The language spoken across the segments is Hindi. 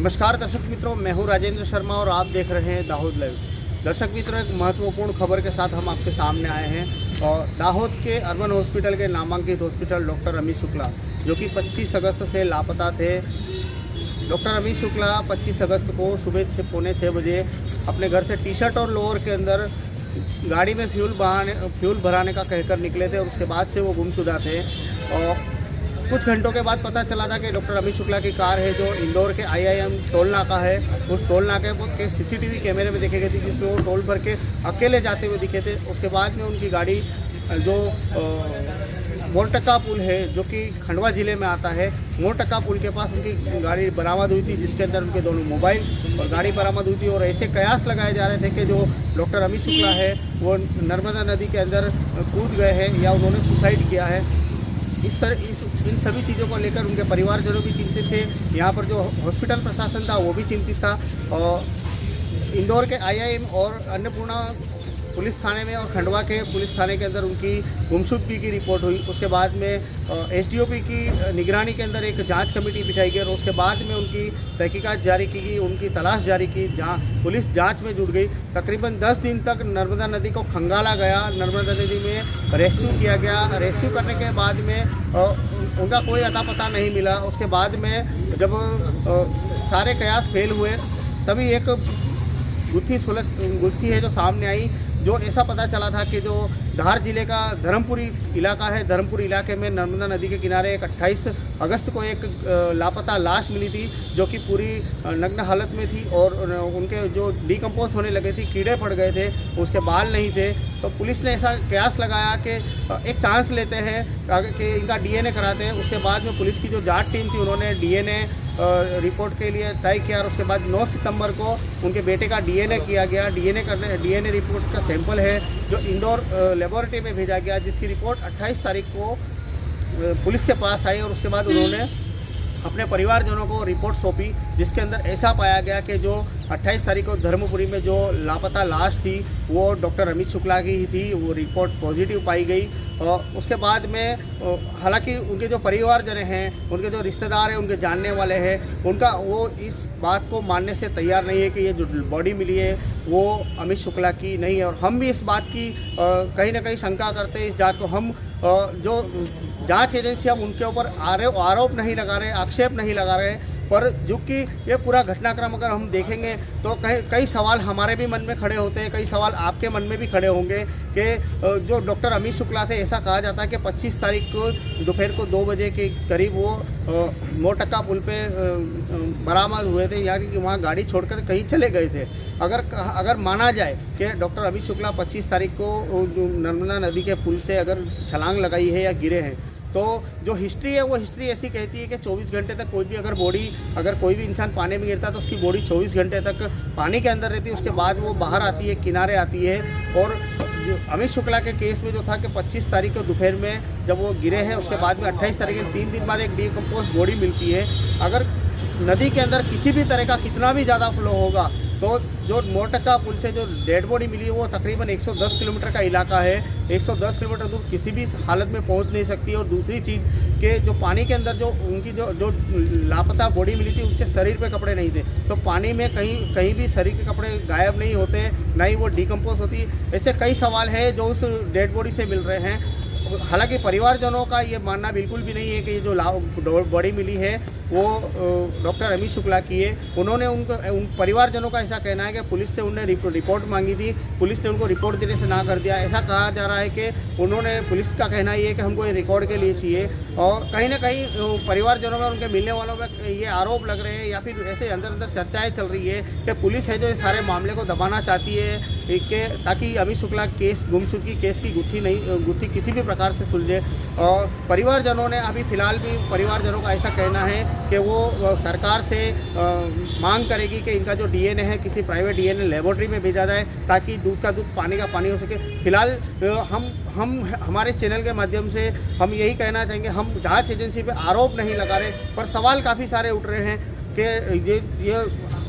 नमस्कार दर्शक मित्रों, मैं हूं राजेंद्र शर्मा और आप देख रहे हैं दाहोद लाइव। दर्शक मित्रों, एक महत्वपूर्ण खबर के साथ हम आपके सामने आए हैं और दाहोद के अर्बन हॉस्पिटल के नामांकित हॉस्पिटल डॉक्टर अमित शुक्ला, जो कि 25 अगस्त से लापता थे। डॉक्टर अमित शुक्ला 25 अगस्त को सुबह 6:45 बजे अपने घर से टी शर्ट और लोअर के अंदर गाड़ी में फ्यूल भराने का कहकर निकले थे और उसके बाद से वो गुमशुदा थे। और कुछ घंटों के बाद पता चला था कि डॉक्टर अमित शुक्ला की कार है जो इंदौर के IIM टोल नाका है, उस टोल नाके के CCTV कैमरे में देखे गए थे, जिसमें वो टोल भर के अकेले जाते हुए दिखे थे। उसके बाद में उनकी गाड़ी जो मोरटक्का पुल है, जो कि खंडवा ज़िले में आता है, मोरटक्का पुल के पास उनकी गाड़ी बरामद हुई थी, जिसके अंदर उनके दोनों मोबाइल और गाड़ी बरामद हुई थी। और ऐसे कयास लगाए जा रहे थे कि जो डॉक्टर अमित शुक्ला है वो नर्मदा नदी के अंदर कूद गए हैं या उन्होंने सुसाइड किया है। इन सभी चीज़ों को लेकर उनके परिवारजनों भी चिंतित थे। यहाँ पर जो हॉस्पिटल प्रशासन था वो भी चिंतित था। और इंदौर के IIM और अन्नपूर्णा पुलिस थाने में और खंडवा के पुलिस थाने के अंदर उनकी गुमशुदगी की रिपोर्ट हुई। उसके बाद में SDOP की निगरानी के अंदर एक जांच कमेटी बिठाई गई और उसके बाद में उनकी तहकीकात जारी की गई, उनकी तलाश जारी की, जहाँ पुलिस जांच में जुट गई। तकरीबन 10 दिन तक नर्मदा नदी को खंगाला गया, नर्मदा नदी में रेस्क्यू किया गया। रेस्क्यू करने के बाद में उनका कोई अता पता नहीं मिला। उसके बाद में जब सारे कयास फेल हुए, तभी एक गुत्थी है जो सामने आई, जो ऐसा पता चला था कि जो धार जिले का धर्मपुरी इलाका है, धर्मपुरी इलाके में नर्मदा नदी के किनारे एक 28 अगस्त को एक लापता लाश मिली थी, जो कि पूरी नग्न हालत में थी और उनके जो डिकम्पोज होने लगे थे, कीड़े पड़ गए थे, उसके बाल नहीं थे। तो पुलिस ने ऐसा कयास लगाया कि एक चांस लेते हैं कि इनका DNA कराते हैं। उसके बाद में पुलिस की जो जांच टीम थी उन्होंने DNA रिपोर्ट के लिए तय किया और उसके बाद 9 सितंबर को उनके बेटे का DNA किया गया। DNA रिपोर्ट का सैंपल है जो इंदौर लेबोरेटरी में भेजा गया, जिसकी रिपोर्ट 28 तारीख को पुलिस के पास आई और उसके बाद उन्होंने अपने परिवारजनों को रिपोर्ट सौंपी, जिसके अंदर ऐसा पाया गया कि जो 28 तारीख को धर्मपुरी में जो लापता लाश थी वो डॉक्टर अमित शुक्ला की ही थी। वो रिपोर्ट पॉजिटिव पाई गई। और उसके बाद में हालांकि उनके जो परिवारजन हैं, उनके जो रिश्तेदार हैं, उनके जानने वाले हैं, उनका वो इस बात को मानने से तैयार नहीं है कि ये जो बॉडी मिली है वो अमित शुक्ला की नहीं है। और हम भी इस बात की कहीं ना कहीं शंका करते हैं। इस जांच को हम जो जांच एजेंसी, हम उनके ऊपर आरोप नहीं लगा रहे, आक्षेप नहीं लगा रहे, पर जो कि ये पूरा घटनाक्रम अगर हम देखेंगे तो कई सवाल हमारे भी मन में खड़े होते हैं, कई सवाल आपके मन में भी खड़े होंगे कि जो डॉक्टर अमित शुक्ला थे, ऐसा कहा जाता है कि 25 तारीख को दोपहर को 2 बजे के करीब वो मोरटक्का पुल पे बरामद हुए थे, यानी कि वहाँ गाड़ी छोड़कर कहीं चले गए थे। अगर माना जाए कि डॉक्टर अमित शुक्ला 25 तारीख को नर्मदा नदी के पुल से अगर छलांग लगाई है या गिरे हैं, तो जो हिस्ट्री है वो हिस्ट्री ऐसी कहती है कि 24 घंटे तक कोई भी इंसान पानी में गिरता है तो उसकी बॉडी 24 घंटे तक पानी के अंदर रहती है। उसके बाद वो बाहर आती है, किनारे आती है। और जो अमित शुक्ला के केस में जो था कि 25 तारीख को दोपहर में जब वो गिरे हैं, उसके बाद में 28 तारीख के 3 दिन बाद एक डिकम्पोज बॉडी मिलती है। अगर नदी के अंदर किसी भी तरह का कितना भी ज़्यादा फ्लो होगा तो जो मोरटक्का पुल से जो डेड बॉडी मिली है वो तकरीबन 110 किलोमीटर का इलाका है। 110 किलोमीटर दूर किसी भी हालत में पहुंच नहीं सकती। और दूसरी चीज़ कि जो पानी के अंदर जो उनकी जो लापता बॉडी मिली थी, उसके शरीर पे कपड़े नहीं थे। तो पानी में कहीं भी शरीर के कपड़े गायब नहीं होते, ना ही वो डिकम्पोज होती। ऐसे कई सवाल हैं जो उस डेड बॉडी से मिल रहे हैं। हालांकि परिवारजनों का ये मानना बिल्कुल भी नहीं है कि ये जो बॉडी मिली है वो डॉक्टर अमित शुक्ला की है। उन्होंने उन परिवारजनों का ऐसा कहना है कि पुलिस से उन्होंने रिपोर्ट मांगी थी, पुलिस ने उनको रिपोर्ट देने से ना कर दिया। ऐसा कहा जा रहा है कि उन्होंने, पुलिस का कहना ये है कि हमको ये रिकॉर्ड के लिए चाहिए। और कहीं ना कहीं परिवारजनों में, उनके मिलने वालों में ये आरोप लग रहे हैं या फिर ऐसे अंदर चर्चाएँ चल रही है कि पुलिस है जो इस सारे मामले को दबाना चाहती है कि ताकि अमित शुक्ला केस, गुमशुदगी केस की गुत्थी किसी भी प्रकार से सुलझे। और परिवारजनों ने अभी फ़िलहाल भी परिवारजनों का ऐसा कहना है कि वो सरकार से मांग करेगी कि इनका जो DNA है किसी प्राइवेट DNA लेबोरेटरी में भेजा जाए, ताकि दूध का दूध, पानी का पानी हो सके। फिलहाल हम हमारे चैनल के माध्यम से हम यही कहना चाहेंगे, हम जांच एजेंसी पे आरोप नहीं लगा रहे, पर सवाल काफ़ी सारे उठ रहे हैं कि ये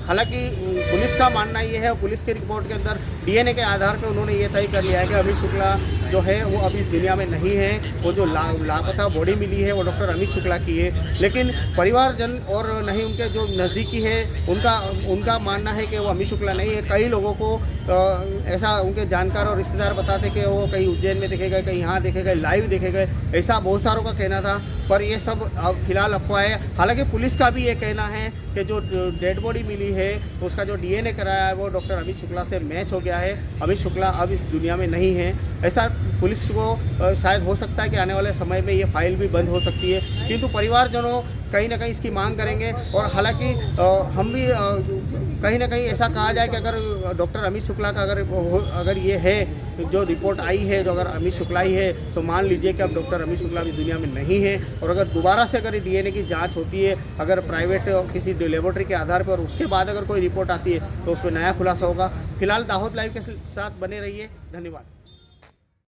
हालांकि पुलिस का मानना ये है, पुलिस की रिपोर्ट के अंदर DNA के आधार पर उन्होंने ये तय कर लिया है कि अमित शुक्ला जो है वो अब इस दुनिया में नहीं है। वो जो लापता बॉडी मिली है वो डॉक्टर अमित शुक्ला की है, लेकिन परिवारजन और नहीं उनके जो नज़दीकी है उनका मानना है कि वो अमित शुक्ला नहीं है। कई लोगों को ऐसा उनके जानकार और रिश्तेदार बताते कि वो कहीं उज्जैन में देखे गए, कहीं यहाँ देखे गए, लाइव देखे गए, ऐसा बहुत सारों का कहना था। पर ये सब अब फिलहाल अफवाह है। हालांकि पुलिस का भी ये कहना है कि जो डेड बॉडी मिली है उसका जो DNA कराया है वो डॉक्टर अमित शुक्ला से मैच हो गया है। अमित शुक्ला अब इस दुनिया में नहीं है। ऐसा पुलिस को शायद हो सकता है कि आने वाले समय में ये फाइल भी बंद हो सकती है, किंतु परिवारजनों कहीं ना कहीं इसकी मांग करेंगे। और हालांकि हम भी कहीं ना कहीं ऐसा कहा जाए कि अगर डॉक्टर अमित शुक्ला का अगर ये है जो रिपोर्ट आई है, जो अगर अमित शुक्ला ही है, तो मान लीजिए कि अब डॉक्टर अमित शुक्ला इस दुनिया में नहीं है। और अगर दोबारा से अगर DNA की जांच होती है, अगर प्राइवेट किसी लेबोरेटरी के आधार पर, और उसके बाद अगर कोई रिपोर्ट आती है तो उस पर नया खुलासा होगा। फिलहाल दाहोद लाइव के साथ बने रहिए। धन्यवाद।